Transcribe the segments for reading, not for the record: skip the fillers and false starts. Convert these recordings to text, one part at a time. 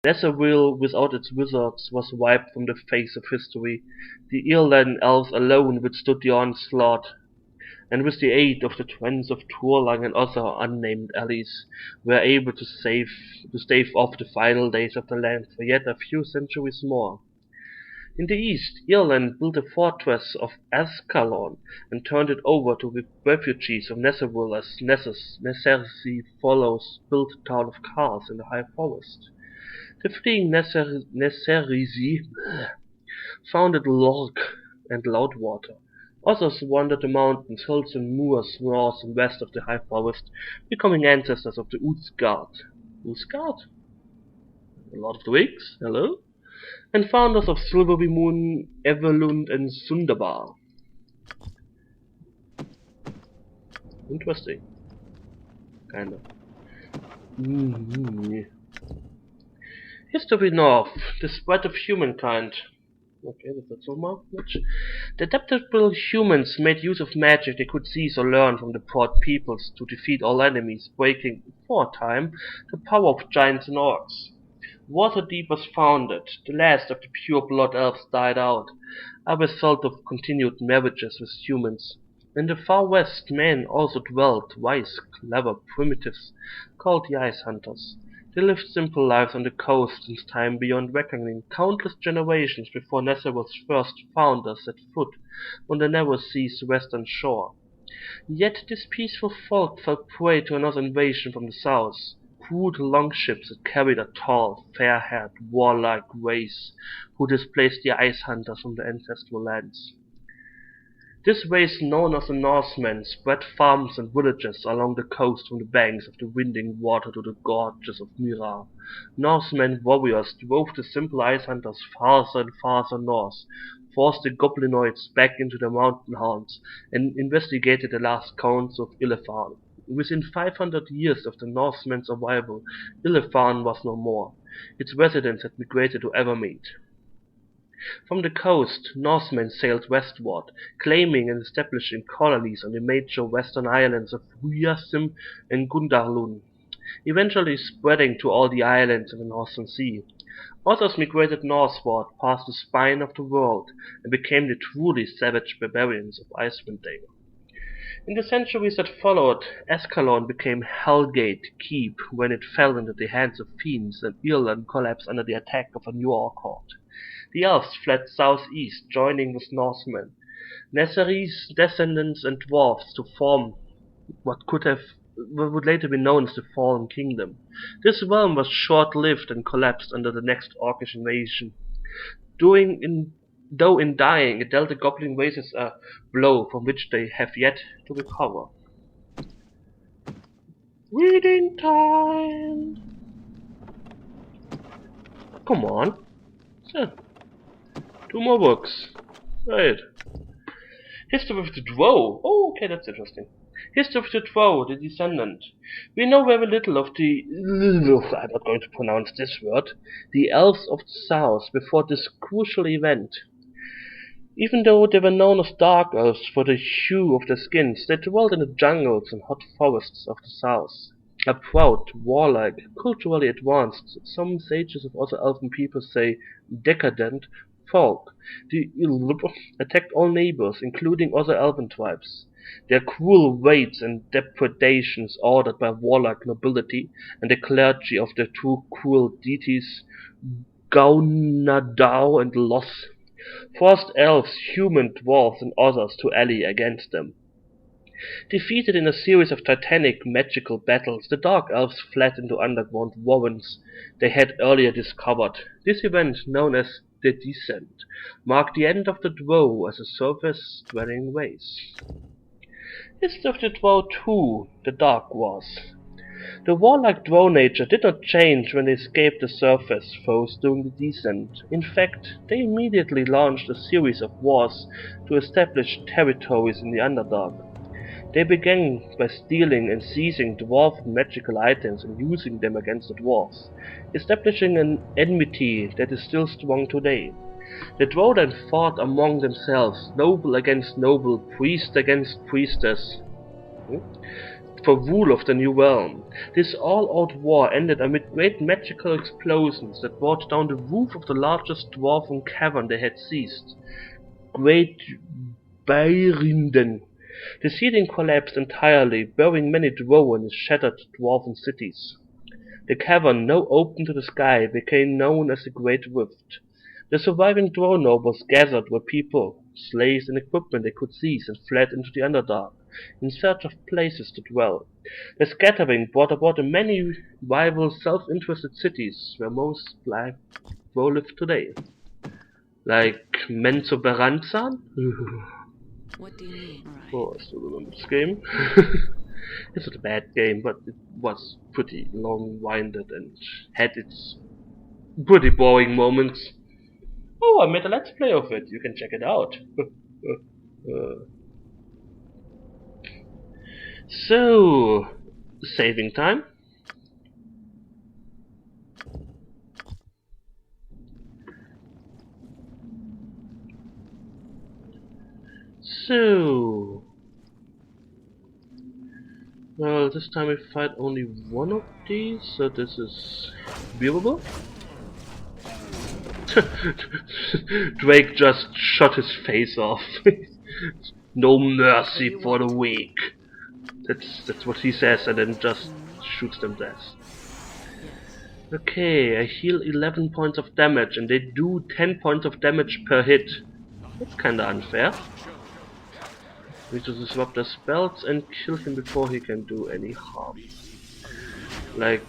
Netherville without its wizards was wiped from the face of history. The Irland elves alone withstood the onslaught, and with the aid of the twins of Turlang and other unnamed allies, were able to stave off the final days of the land for yet a few centuries more. In the east, Ireland built a fortress of Ascalon and turned it over to the refugees of Netherville as Nessersi follows built the town of Kars in the high forest. The fleeing Nesserisi founded Lorc and Loudwater. Others wandered the mountains, hills and moors north and west of the high forest, becoming ancestors of the Uthgard. Uthgard? The Lord of the Rings? Hello? And founders of Silvery Moon, Everlund and Sundabar. Interesting. Kinda. History North. The spread of humankind. Okay, that's not so much. The adaptable humans made use of magic they could seize or learn from the broad peoples to defeat all enemies, breaking, for a time, the power of giants and orcs. Waterdeep was founded. The last of the pure-blood elves died out, a result of continued marriages with humans. In the far west, men also dwelt, wise, clever primitives, called the Ice Hunters. They lived simple lives on the coast since time beyond reckoning, countless generations before Netherville's first founders set foot on the narrow sea's western shore. Yet this peaceful folk fell prey to another invasion from the south. Crude longships that carried a tall, fair-haired, warlike race who displaced the ice hunters from their ancestral lands. This race, known as the Norsemen, spread farms and villages along the coast from the banks of the winding water to the gorges of Mira. Norsemen warriors drove the simple ice hunters farther and farther north, forced the goblinoids back into the mountain haunts, and investigated the last counts of Ilefan. Within 500 years of the Norsemen's arrival, Ilefan was no more. Its residents had migrated to Evermead. From the coast, Norsemen sailed westward, claiming and establishing colonies on the major western islands of Ryasim and Gundarlun, eventually spreading to all the islands in the Northern Sea. Others migrated northward past the spine of the world and became the truly savage barbarians of Icewind Dale. In the centuries that followed, Ascalon became Hellgate Keep when it fell into the hands of fiends and Ireland collapsed under the attack of a new orc horde. The elves fled southeast, joining with Norsemen, Nesseris, descendants and dwarfs to form what would later be known as the Fallen Kingdom. This realm was short-lived and collapsed under the next orcish invasion. Though in dying, it dealt the goblin races a blow from which they have yet to recover. Reading time! Come on. So, 2 more books. Right. History of the Drow. Oh, okay, that's interesting. History of the Drow, the Descendant. We know very little of the... I'm not going to pronounce this word. The Elves of the South before this crucial event. Even though they were known as Dark Elves for the hue of their skins, they dwelt in the jungles and hot forests of the South. A proud, warlike, culturally advanced, some sages of other elven people say decadent, folk, the attacked all neighbors, including other elven tribes. Their cruel raids and depredations ordered by warlike nobility and the clergy of the two cruel deities Gaunadau and Los forced elves, human, dwarves and others to ally against them. Defeated in a series of titanic magical battles, the Dark Elves fled into underground warrens they had earlier discovered. This event, known as the Descent, marked the end of the Drow as a surface-dwelling race. History of the Drow too, the Dark Wars. The warlike Drow nature did not change when they escaped the surface foes during the Descent. In fact, they immediately launched a series of wars to establish territories in the Underdark. They began by stealing and seizing dwarf magical items and using them against the dwarves, establishing an enmity that is still strong today. The Drow then fought among themselves, noble against noble, priest against priestess. for rule of the new realm. This all-out war ended amid great magical explosions that brought down the roof of the largest dwarven cavern they had seized. Great Bayrinden. The ceiling collapsed entirely, burying many drow in its shattered dwarven cities. The cavern, now open to the sky, became known as the Great Rift. The surviving drow nobles gathered where people, slaves and equipment they could seize and fled into the Underdark, in search of places to dwell. The scattering brought about the many rival self-interested cities where most drow live today. Like Menzoberranzan? What do you need? Oh, I still remember this game. It's not a bad game, but it was pretty long-winded and had its pretty boring moments. Oh, I made a let's play of it. You can check it out. So, saving time. So, well, this time I fight only one of these, so this is viewable. Drake just shot his face off. No mercy for the weak. That's what he says, and then just shoots them dead. Okay, I heal 11 points of damage, and they do 10 points of damage per hit. That's kinda unfair. We need to disrupt their spells and kill him before he can do any harm. Like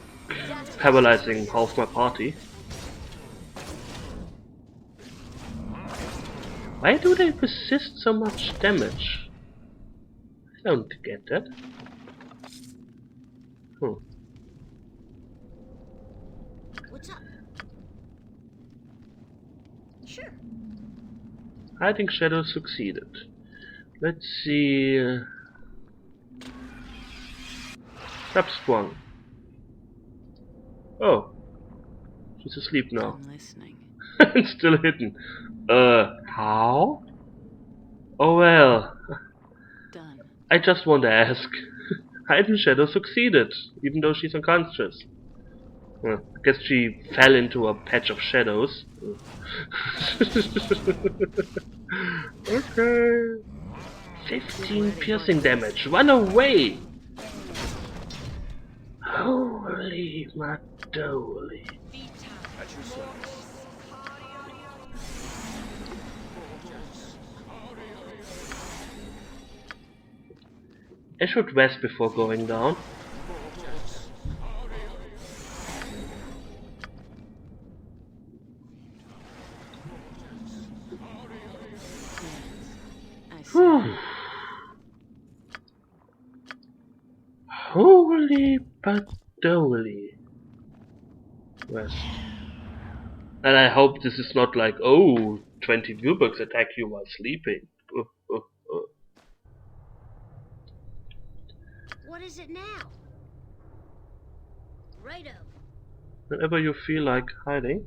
paralyzing half my party. Why do they resist so much damage? I don't get that. What's up? Sure. Hiding Shadows succeeded. Let's see. Trap sprung. Oh, she's asleep now. I'm listening. And still hidden. How? Oh well. Done. I just want to ask. Hidden Shadow succeeded, even though she's unconscious. Well, I guess she fell into a patch of shadows. Okay. 15 piercing damage. Run away! Holy Madoli. I should rest before going down. Holy Padoli. Rest. And I hope this is not like, oh, 20 viewbugs attack you while sleeping. What is it now? Righto. Whenever you feel like hiding.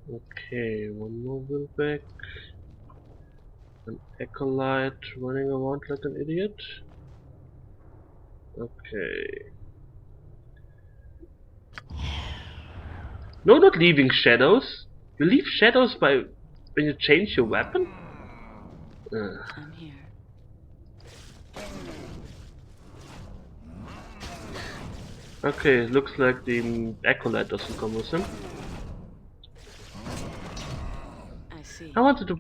Okay, one more wheel back. An acolyte running around like an idiot. Okay. No, not leaving shadows. You leave shadows by when you change your weapon? I'm here. Okay, looks like the acolyte doesn't come with him. I see. I wanted to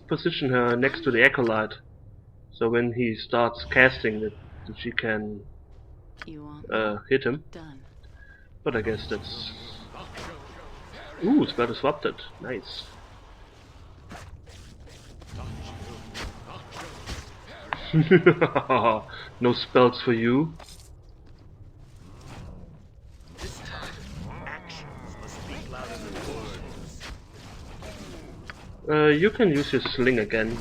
position her next to the acolyte, so when he starts casting that she can You want hit him. done. But I guess that's... Ooh, spell disrupted. Nice. No spells for you. You can use your sling again,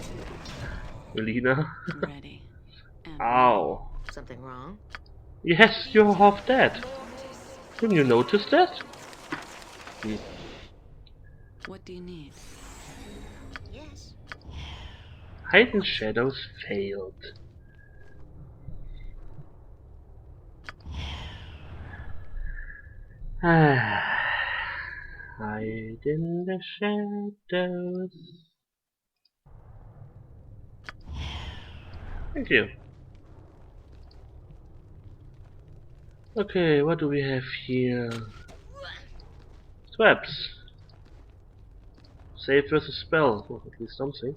Melina. Ready. And Ow. Something wrong? Yes, you're half dead. Didn't you notice that? what do you need? Yes. Hidden Shadows failed. Hide in the shadows. Thank you. Okay, what do we have here? Traps. Save versus spell. Oh, at least something.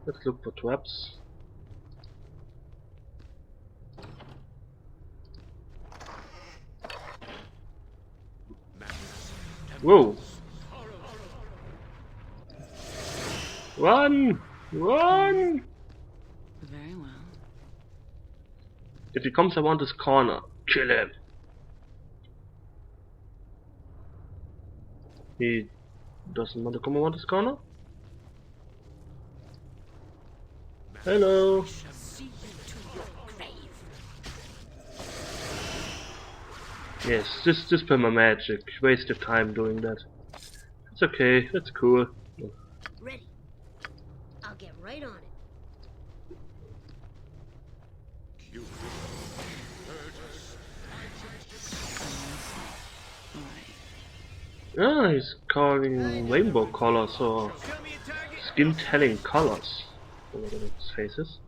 Let's look for traps. Whoa! Run! Run! Very well. If he comes around this corner, kill him. He doesn't want to come around this corner? Hello! Yes, this perma magic. Waste your time doing that. It's okay, that's cool. Ready. I'll get right on it. Ah, he's calling rainbow colors or skin telling colors. Whatever his faces.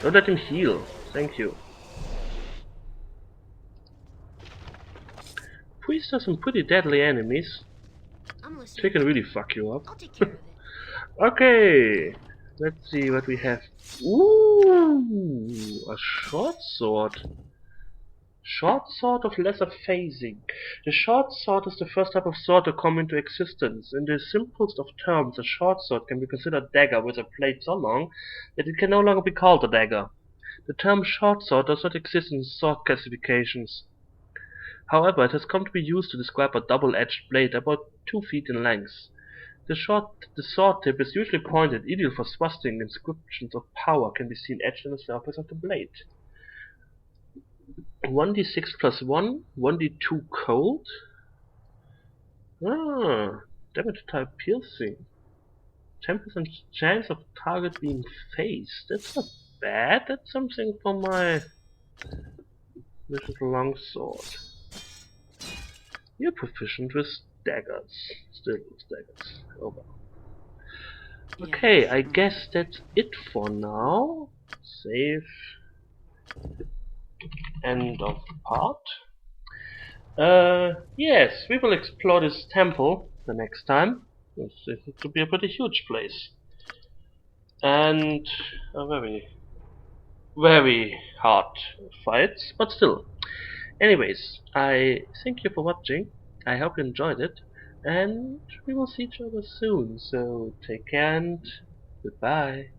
Don't let him heal. Thank you. Priests are some pretty deadly enemies. I'm listening. They can really fuck you up. I'll take care of it. Okay, let's see what we have. Ooh, a short sword. Short sword of lesser phasing. The short sword is the first type of sword to come into existence. In the simplest of terms, a short sword can be considered a dagger with a blade so long that it can no longer be called a dagger. The term short sword does not exist in sword classifications. However, it has come to be used to describe a double-edged blade about 2 feet in length. The sword tip is usually pointed, ideal for thrusting. Inscriptions of power can be seen etched on the surface of the blade. 1d6 plus 1, 1d2 cold. Damage type piercing. 10% chance of target being phased. That's not bad. That's something for my little longsword. You're proficient with daggers. Still with daggers. Oh well. Okay, I guess that's it for now. Save. End of part. Yes, we will explore this temple the next time. It to be a pretty huge place. And a very, very hard fight, but still. Anyways, I thank you for watching. I hope you enjoyed it. And we will see each other soon. So take care and goodbye.